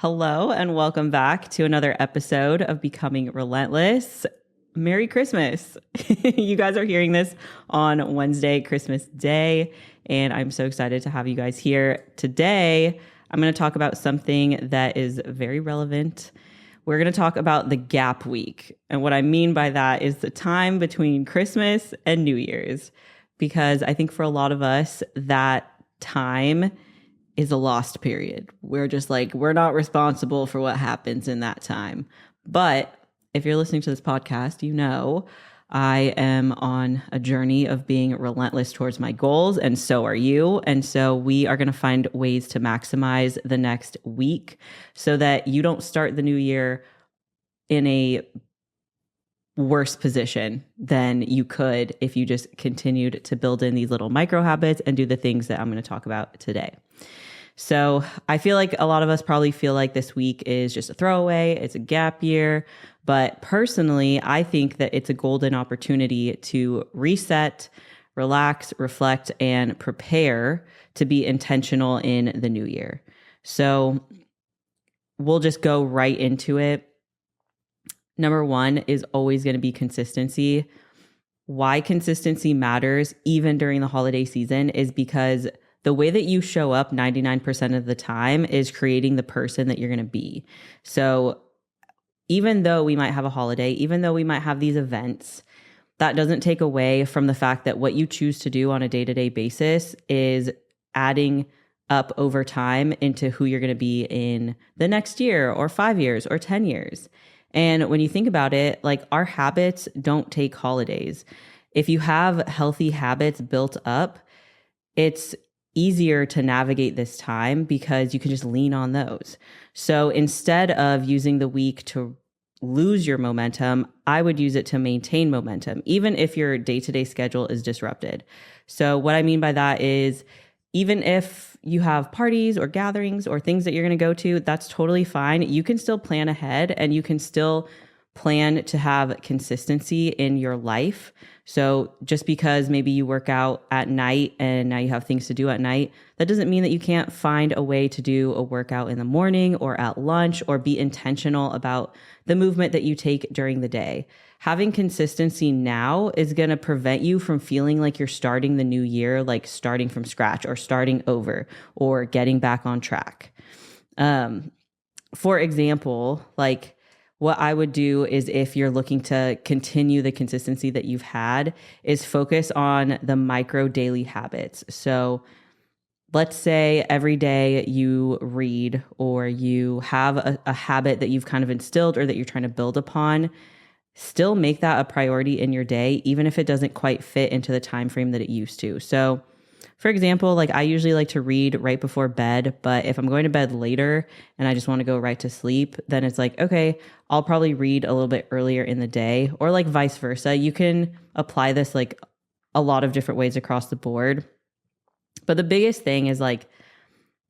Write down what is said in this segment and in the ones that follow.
Hello, and welcome back to another episode of Becoming Relentless. Merry Christmas. You guys are hearing this on Wednesday, Christmas Day, and I'm so excited to have you guys here. Today, I'm going to talk about something that is very relevant. We're going to talk about the gap week. And what I mean by that is the time between Christmas and New Year's, because I think for a lot of us, that time is a lost period. We're just like, we're not responsible for what happens in that time. But if you're listening to this podcast, you know I am on a journey of being relentless towards my goals, and so are you. And so we are going to find ways to maximize the next week so that you don't start the new year in a worse position than you could if you just continued to build in these little micro habits and do the things that I'm going to talk about today. So I feel like a lot of us probably feel like this week is just a throwaway. It's a gap year. But personally, I think that it's a golden opportunity to reset, relax, reflect, and prepare to be intentional in the new year. So we'll just go right into it. Number one is always going to be consistency. Why consistency matters even during the holiday season is because the way that you show up 99% of the time is creating the person that you're going to be. So even though we might have a holiday, even though we might have these events, that doesn't take away from the fact that what you choose to do on a day-to-day basis is adding up over time into who you're going to be in the next year or 5 years or 10 years. And when you think about it, like our habits don't take holidays. If you have healthy habits built up, it's easier to navigate this time because you can just lean on those. So instead of using the week to lose your momentum, I would use it to maintain momentum, even if your day-to-day schedule is disrupted. So what I mean by that is even if you have parties or gatherings or things that you're going to go to, that's totally fine. You can still plan ahead and you can still plan to have consistency in your life. So just because maybe you work out at night and now you have things to do at night, that doesn't mean that you can't find a way to do a workout in the morning or at lunch or be intentional about the movement that you take during the day. Having consistency now is going to prevent you from feeling like you're starting the new year, like starting from scratch or starting over or getting back on track. For example, like, what I would do is if you're looking to continue the consistency that you've had is focus on the micro daily habits. So let's say every day you read or you have a habit that you've kind of instilled or that you're trying to build upon. Still make that a priority in your day, even if it doesn't quite fit into the time frame that it used to. So for example, like I usually like to read right before bed, but if I'm going to bed later and I just want to go right to sleep, then it's like, okay, I'll probably read a little bit earlier in the day, or like vice versa. You can apply this like a lot of different ways across the board. But the biggest thing is like,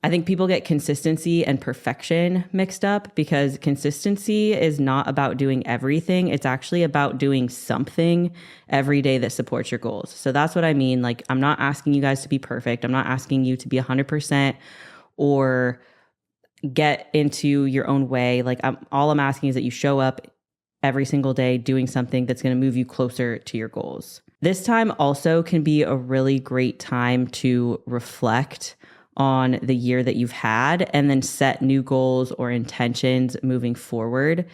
I think people get consistency and perfection mixed up because consistency is not about doing everything. It's actually about doing something every day that supports your goals. So that's what I mean. Like, I'm not asking you guys to be perfect. I'm not asking you to be 100% or get into your own way. Like, all I'm asking is that you show up every single day doing something that's going to move you closer to your goals. This time also can be a really great time to reflect on the year that you've had and then set new goals or intentions moving forward.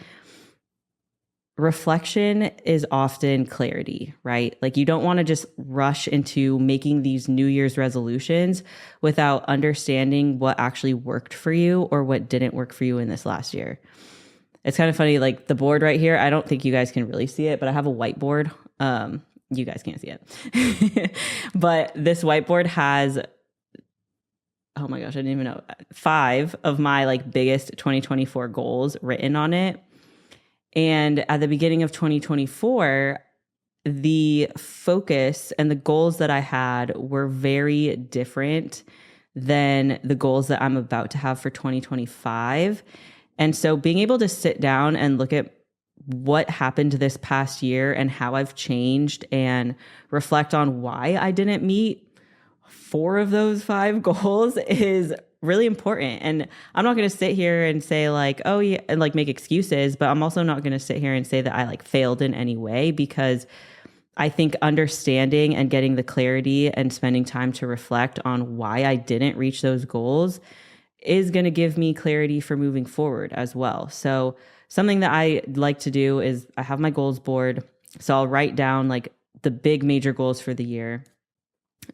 Reflection is often clarity, right? Like you don't want to just rush into making these New Year's resolutions without understanding what actually worked for you or what didn't work for you in this last year. It's kind of funny, like the board right here, I don't think you guys can really see it, but I have a whiteboard. You guys can't see it. But this whiteboard has, oh my gosh, I didn't even know, 5 of my like biggest 2024 goals written on it. And at the beginning of 2024, the focus and the goals that I had were very different than the goals that I'm about to have for 2025. And so being able to sit down and look at what happened this past year and how I've changed and reflect on why I didn't meet 4 of those 5 goals is really important. And I'm not going to sit here and say like, oh yeah, and like make excuses, but I'm also not going to sit here and say that I like failed in any way, because I think understanding and getting the clarity and spending time to reflect on why I didn't reach those goals is going to give me clarity for moving forward as well. So something that I like to do is I have my goals board. So I'll write down like the big major goals for the year.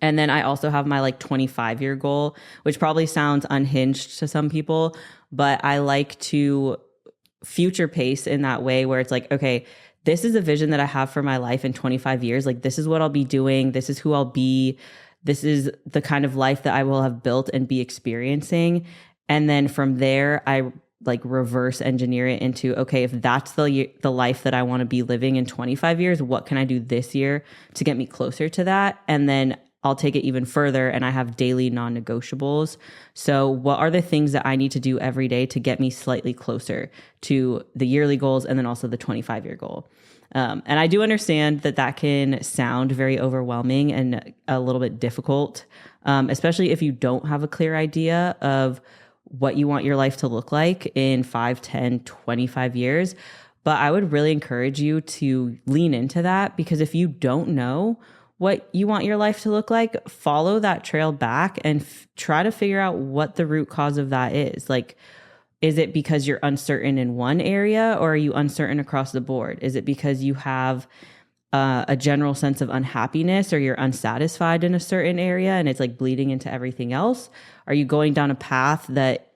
And then I also have my like 25-year goal, which probably sounds unhinged to some people, but I like to future pace in that way where it's like, okay, this is a vision that I have for my life in 25 years. Like, this is what I'll be doing. This is who I'll be. This is the kind of life that I will have built and be experiencing. And then from there, I like reverse engineer it into, okay, if that's the life that I want to be living in 25 years, what can I do this year to get me closer to that? And then I'll take it even further, and I have daily non-negotiables. So what are the things that I need to do every day to get me slightly closer to the yearly goals and then also the 25-year goal? And I do understand that that can sound very overwhelming and a little bit difficult, especially if you don't have a clear idea of what you want your life to look like in 5, 10, 25 years. But I would really encourage you to lean into that, because if you don't know what you want your life to look like, follow that trail back and try to figure out what the root cause of that is. Like, is it because you're uncertain in one area, or are you uncertain across the board? Is it because you have a general sense of unhappiness, or you're unsatisfied in a certain area and it's like bleeding into everything else? Are you going down a path that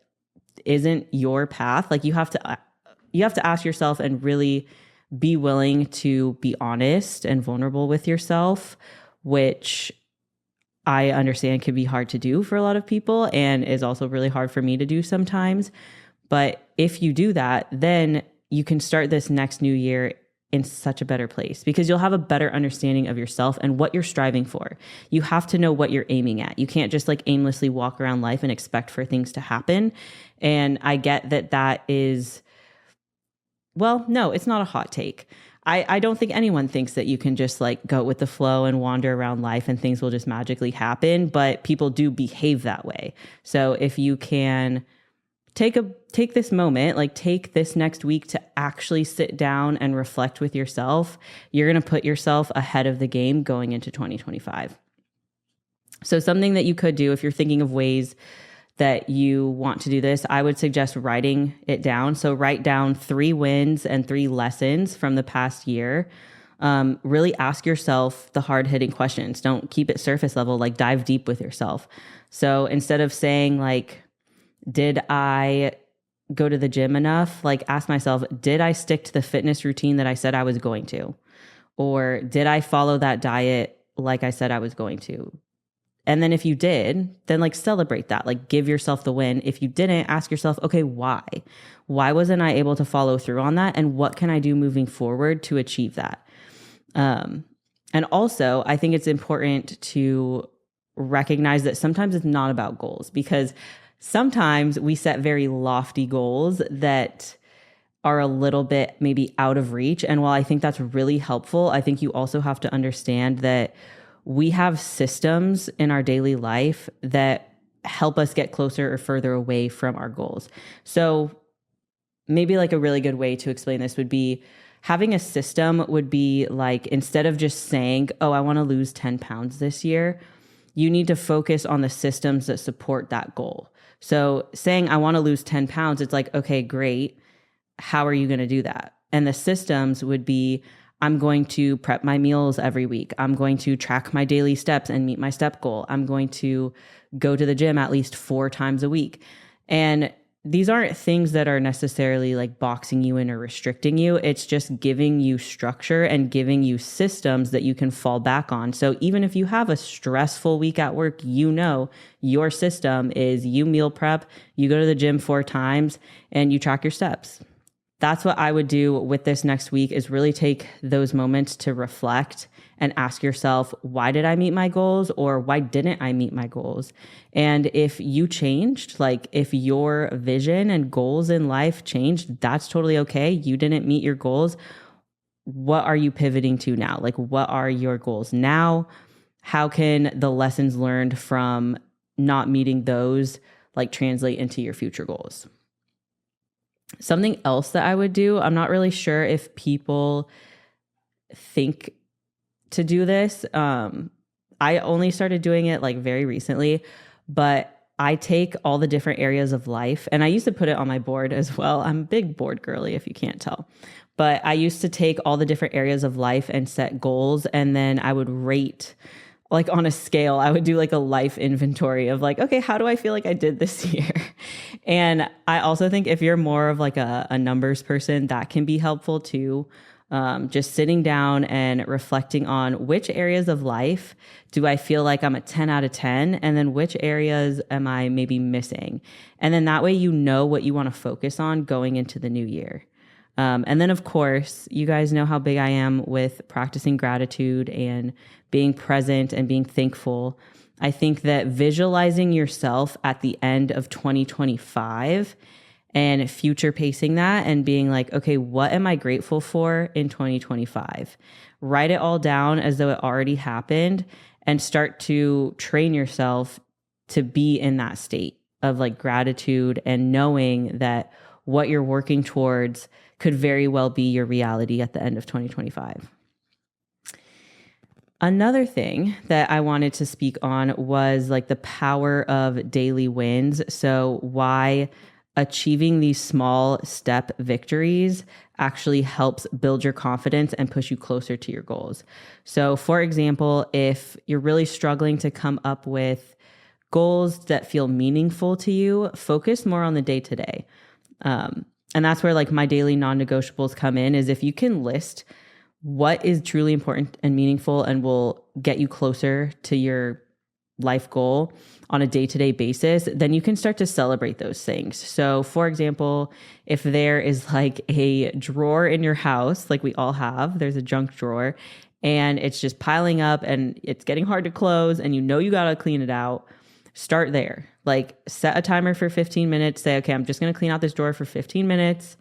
isn't your path? Like, you have to ask yourself and really be willing to be honest and vulnerable with yourself, which I understand can be hard to do for a lot of people and is also really hard for me to do sometimes. But if you do that, then you can start this next new year in such a better place, because you'll have a better understanding of yourself and what you're striving for. You have to know what you're aiming at. You can't just like aimlessly walk around life and expect for things to happen. And I get that that is, well, no, it's not a hot take. I don't think anyone thinks that you can just like go with the flow and wander around life and things will just magically happen, but people do behave that way. So if you can take this moment, like take this next week to actually sit down and reflect with yourself, you're going to put yourself ahead of the game going into 2025. So something that you could do if you're thinking of ways that you want to do this, I would suggest writing it down. So write down 3 wins and 3 lessons from the past year. Really ask yourself the hard-hitting questions. Don't keep it surface level, like dive deep with yourself. So instead of saying like, did I go to the gym enough? Like, ask myself, did I stick to the fitness routine that I said I was going to? Or did I follow that diet like I said I was going to? And then if you did, then like celebrate that, like give yourself the win. If you didn't, ask yourself, okay, why? Why wasn't I able to follow through on that? And what can I do moving forward to achieve that? And also, I think it's important to recognize that sometimes it's not about goals, because sometimes we set very lofty goals that are a little bit maybe out of reach. And while I think that's really helpful, I think you also have to understand that we have systems in our daily life that help us get closer or further away from our goals. So maybe like a really good way to explain this would be having a system would be like, instead of just saying, oh, I want to lose 10 pounds this year, you need to focus on the systems that support that goal. So saying I want to lose 10 pounds, it's like, okay, great. How are you going to do that? And the systems would be, I'm going to prep my meals every week. I'm going to track my daily steps and meet my step goal. I'm going to go to the gym at least 4 times a week. And these aren't things that are necessarily like boxing you in or restricting you. It's just giving you structure and giving you systems that you can fall back on. So even if you have a stressful week at work, you know your system is you meal prep, you go to the gym 4 times, and you track your steps. That's what I would do with this next week, is really take those moments to reflect and ask yourself, why did I meet my goals, or why didn't I meet my goals? And if you changed, like if your vision and goals in life changed, that's totally okay. You didn't meet your goals. What are you pivoting to now? Like, what are your goals now? How can the lessons learned from not meeting those like translate into your future goals. Something else that I would do, I'm not really sure if people think to do this. I only started doing it like very recently, but I take all the different areas of life, and I used to put it on my board as well. I'm a big board girly, if you can't tell. But I used to take all the different areas of life and set goals, and then I would rate, like on a scale. I would do like a life inventory of like, okay, how do I feel like I did this year? And I also think if you're more of like a numbers person, that can be helpful too. Just sitting down and reflecting on which areas of life do I feel like I'm a 10 out of 10, and then which areas am I maybe missing? And then that way you know what you want to focus on going into the new year. And then, of course, you guys know how big I am with practicing gratitude and being present and being thankful. I think that visualizing yourself at the end of 2025 and future pacing that and being like, okay, what am I grateful for in 2025? Write it all down as though it already happened and start to train yourself to be in that state of like gratitude and knowing that what you're working towards could very well be your reality at the end of 2025. Another thing that I wanted to speak on was like the power of daily wins. So why achieving these small step victories actually helps build your confidence and push you closer to your goals. So for example, if you're really struggling to come up with goals that feel meaningful to you, focus more on the day to day. And that's where like my daily non-negotiables come in, is if you can list what is truly important and meaningful and will get you closer to your life goal on a day-to-day basis, then you can start to celebrate those things. So for example, if there is like a drawer in your house, like we all have, there's a junk drawer, and it's just piling up and it's getting hard to close and you know you got to clean it out, start there. Like set a timer for 15 minutes, say, okay, I'm just going to clean out this drawer for 15 minutes.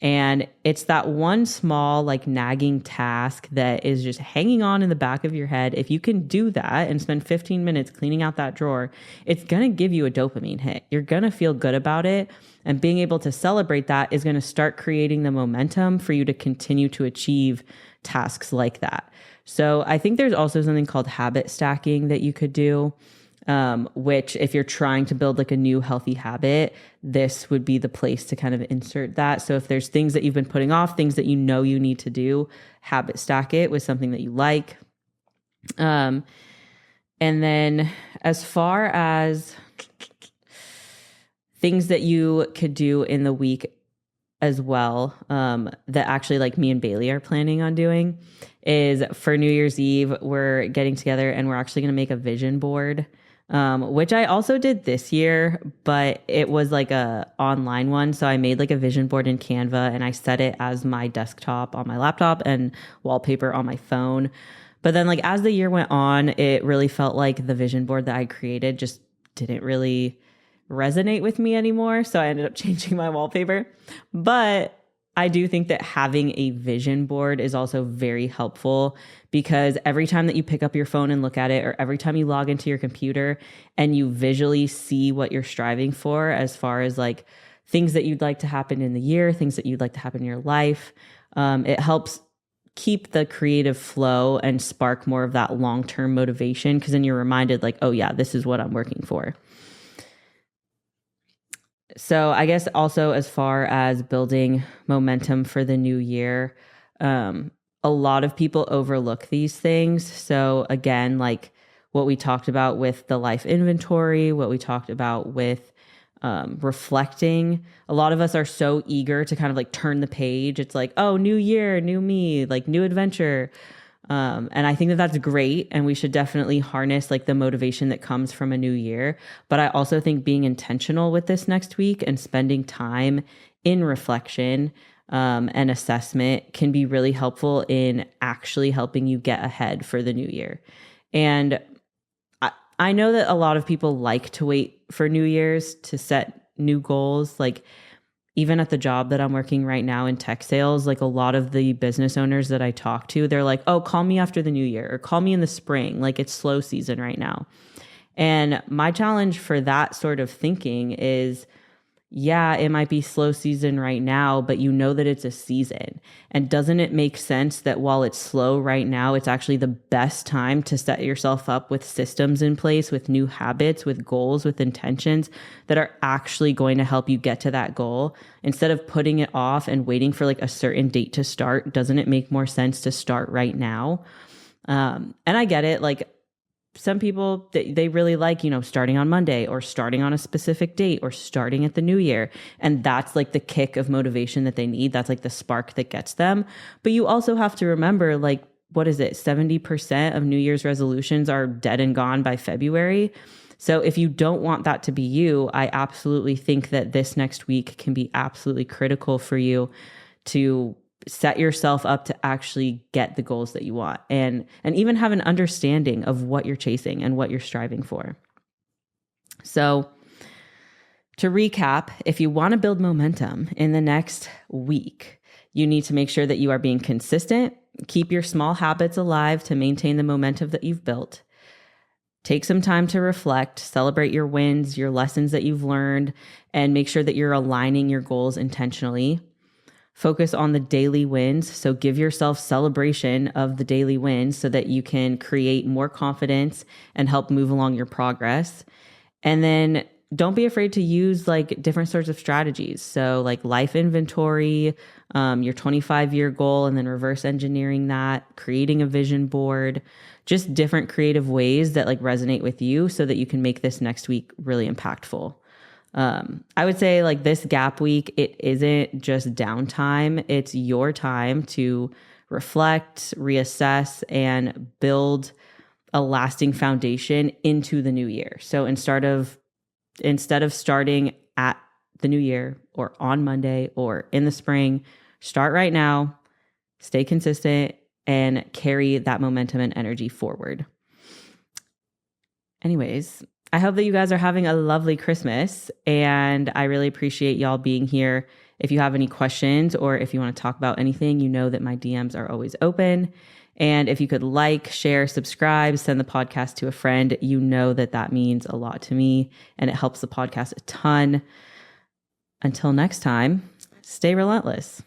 And it's that one small like nagging task that is just hanging on in the back of your head. If you can do that and spend 15 minutes cleaning out that drawer, it's going to give you a dopamine hit. You're going to feel good about it. And being able to celebrate that is going to start creating the momentum for you to continue to achieve tasks like that. So I think there's also something called habit stacking that you could do. Which if you're trying to build like a new healthy habit, this would be the place to kind of insert that. So if there's things that you've been putting off, things that you know you need to do, habit stack it with something that you like. And then as far as things that you could do in the week as well, that actually like me and Bailey are planning on doing, is for New Year's Eve, we're getting together and we're actually going to make a vision board. Which I also did this year, but it was like a online one. So I made like a vision board in Canva and I set it as my desktop on my laptop and wallpaper on my phone. But then like as the year went on, it really felt like the vision board that I created just didn't really resonate with me anymore. So I ended up changing my wallpaper. But I do think that having a vision board is also very helpful, because every time that you pick up your phone and look at it, or every time you log into your computer and you visually see what you're striving for as far as like things that you'd like to happen in the year, things that you'd like to happen in your life, it helps keep the creative flow and spark more of that long-term motivation, because then you're reminded like, oh yeah, this is what I'm working for. So I guess also as far as building momentum for the new year, a lot of people overlook these things. So again, like what we talked about with the life inventory, what we talked about with reflecting, a lot of us are so eager to kind of like turn the page. It's like, oh, new year, new me, like new adventure. And I think that that's great. And we should definitely harness like the motivation that comes from a new year. But I also think being intentional with this next week and spending time in reflection and assessment can be really helpful in actually helping you get ahead for the new year. And I know that a lot of people like to wait for New Year's to set new goals. Like even at the job that I'm working right now in tech sales, like a lot of the business owners that I talk to, they're like, oh, call me after the new year or call me in the spring. Like it's slow season right now. And my challenge for that sort of thinking is, yeah, it might be slow season right now, but you know that it's a season. And doesn't it make sense that while it's slow right now, it's actually the best time to set yourself up with systems in place, with new habits, with goals, with intentions that are actually going to help you get to that goal? Instead of putting it off and waiting for like a certain date to start, doesn't it make more sense to start right now? And I get it. Like, some people, they really like, starting on Monday or starting on a specific date or starting at the new year. And that's like the kick of motivation that they need. That's like the spark that gets them. But you also have to remember, like, what is it? 70% of New Year's resolutions are dead and gone by February. So if you don't want that to be you, I absolutely think that this next week can be absolutely critical for you to set yourself up to actually get the goals that you want, and even have an understanding of what you're chasing and what you're striving for. So to recap, if you want to build momentum in the next week, you need to make sure that you are being consistent, keep your small habits alive to maintain the momentum that you've built. Take some time to reflect, celebrate your wins, your lessons that you've learned, and make sure that you're aligning your goals intentionally. Focus on the daily wins. So give yourself celebration of the daily wins so that you can create more confidence and help move along your progress. And then don't be afraid to use like different sorts of strategies. So like life inventory, your 25-year goal, and then reverse engineering that, creating a vision board, just different creative ways that like resonate with you so that you can make this next week really impactful. I would say like this gap week, it isn't just downtime. It's your time to reflect, reassess, and build a lasting foundation into the new year. So instead of starting at the new year or on Monday or in the spring, start right now, stay consistent, and carry that momentum and energy forward. Anyways, I hope that you guys are having a lovely Christmas, and I really appreciate y'all being here. If you have any questions or if you want to talk about anything, you know that my DMs are always open. And if you could like, share, subscribe, send the podcast to a friend, you know that that means a lot to me and it helps the podcast a ton. Until next time, stay relentless.